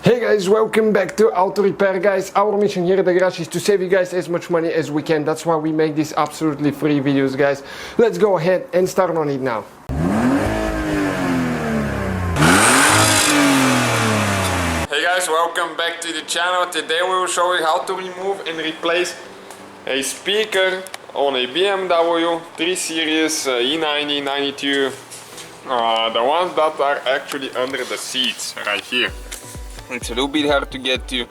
Hey guys, welcome back to Auto Repair, guys. Our mission here at the garage is to save you guys as much money as we can. That's why we make these absolutely free videos, guys. Let's go ahead and start on it now. Hey guys, welcome back to the channel. Today we will show you how to remove and replace a speaker on a BMW 3 Series E90 E92. The ones that are actually under the seats right here. It's a little bit hard to get to.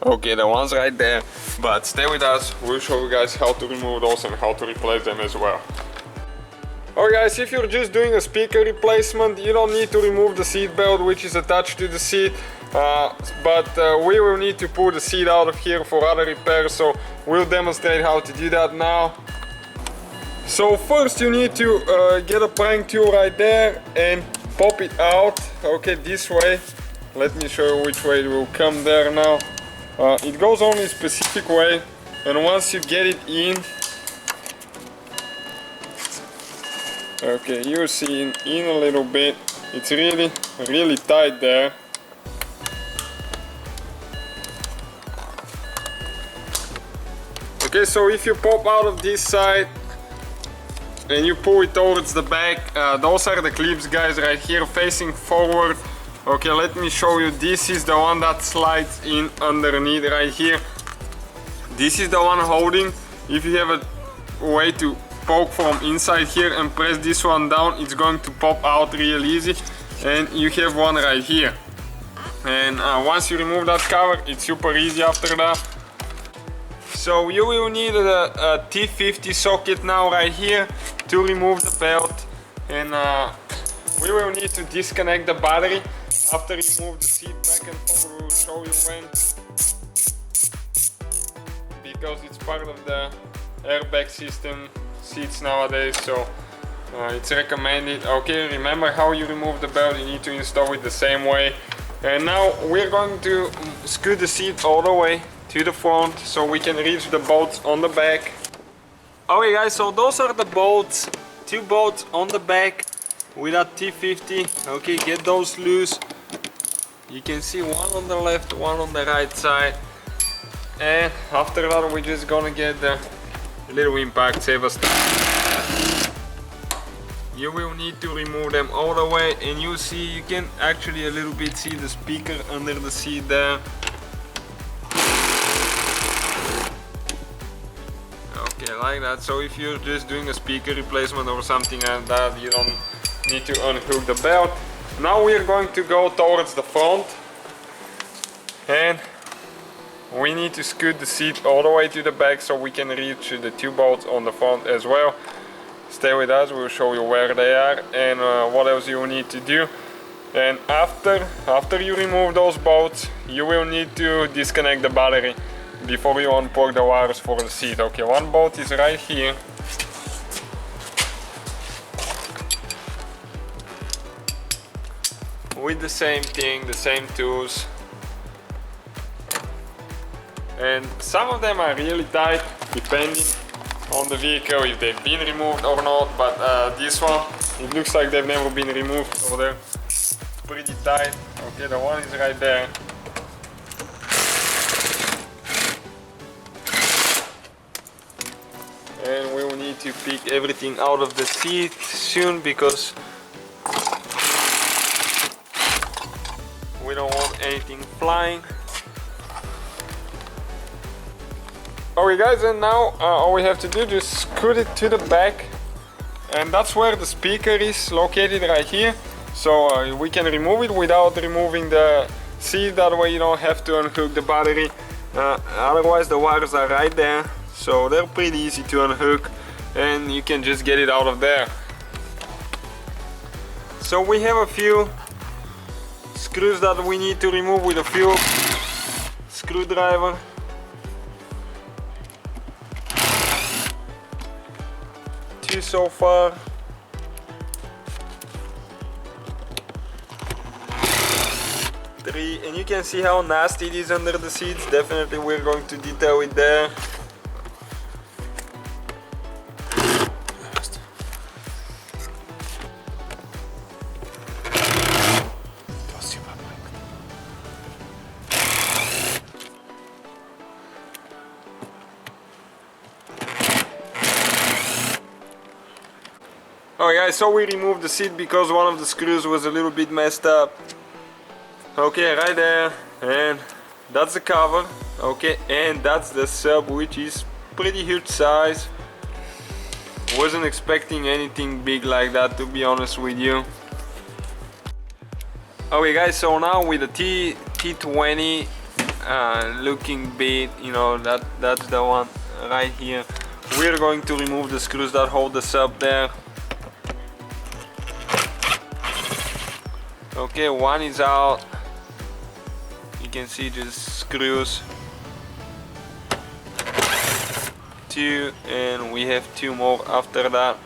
Okay, the ones right there, but stay with us. We'll show you guys how to remove those and how to replace them as well. Alright guys, if you're just doing a speaker replacement, you don't need to remove the seat belt which is attached to the seat, but we will need to pull the seat out of here for other repairs, so we'll demonstrate how to do that now. So first you need to get a prying tool right there and pop it out, okay, this way. Let me show you which way it will come there now. It goes only a specific way, and once you get it in, okay, you'll see in a little bit. It's really tight there. Okay, so if you pop out of this side and you pull it towards the back, those are the clips, guys, right here facing forward. Okay, let me show you. This is the one that slides in underneath right here. This is the one holding. If you have a way to poke from inside here and press this one down, it's going to pop out real easy. And you have one right here. And once you remove that cover, it's super easy after that. So you will need a T50 socket now right here to remove the belt. And we will need to disconnect the battery. After you move the seat back and forth, we will show you when, because it's part of the airbag system seats nowadays, so it's recommended. Okay, remember how you remove the belt, you need to install it the same way. And now we're going to scoot the seat all the way to the front so we can reach the bolts on the back. Okay guys, so those are the bolts, 2 bolts on the back with that T50. Okay, get those loose. You can see one on the left, one on the right side, and after that we're just gonna get the little impact saver stuff. You will need to remove them all the way, and you can actually a little bit see the speaker under the seat there. Okay, like that. So if you're just doing a speaker replacement or something like that, you don't need to unhook the belt. Now we're going to go towards the front, and we need to scoot the seat all the way to the back so we can reach the 2 bolts on the front as well. Stay with us, we'll show you where they are and what else you need to do. And after you remove those bolts, you will need to disconnect the battery before you unplug the wires for the seat. Okay, one bolt is right here. With the same thing, the same tools, and some of them are really tight depending on the vehicle if they've been removed or not, but this one, it looks like they've never been removed, so they're pretty tight. Okay, the one is right there. And we will need to pick everything out of the seat soon because we don't want anything flying. Okay guys, and now all we have to do is scoot it to the back, and that's where the speaker is located right here. So we can remove it without removing the seat, that way you don't have to unhook the battery. Otherwise the wires are right there, so they're pretty easy to unhook and you can just get it out of there. So we have a few screws that we need to remove with a Phillips screwdriver. Two so far. Three, and you can see how nasty it is under the seats. Definitely we're going to detail it there. Alright guys, so we removed the seat because one of the screws was a little bit messed up. Okay, right there, and that's the cover. Okay, and that's the sub, which is pretty huge size. Wasn't expecting anything big like that, to be honest with you. Okay guys, so now with the T20 looking bit, you know, that's the one right here. We're going to remove the screws that hold the sub there. Okay, one is out. You can see just screws. Two, and we have two more after that.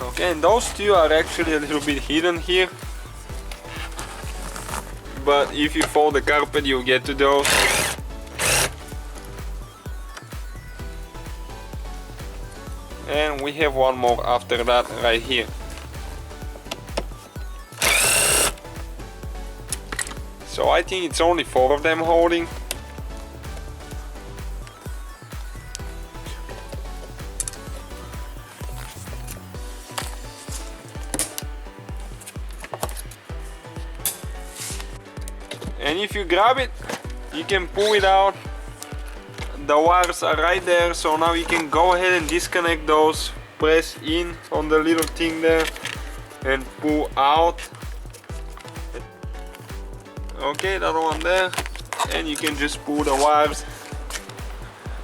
Okay, and those two are actually a little bit hidden here, but if you fold the carpet you'll get to those. And we have one more after that right here. So I think it's only 4 of them holding. And if you grab it, you can pull it out. The wires are right there, so now you can go ahead and disconnect those. Press in on the little thing there and pull out. Okay, that one there, and you can just pull the wires.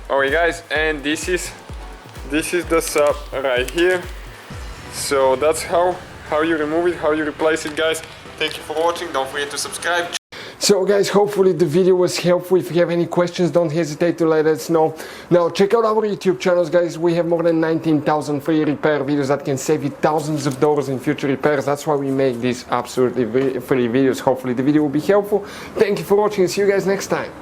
Alright guys, and this is the sub right here. So that's how you remove it, how you replace it, guys. Thank you for watching. Don't forget to subscribe. So guys, hopefully the video was helpful. If you have any questions, don't hesitate to let us know. Now check out our YouTube channels, guys. We have more than 19,000 free repair videos that can save you thousands of dollars in future repairs. That's why we make these absolutely free videos. Hopefully the video will be helpful. Thank you for watching and see you guys next time.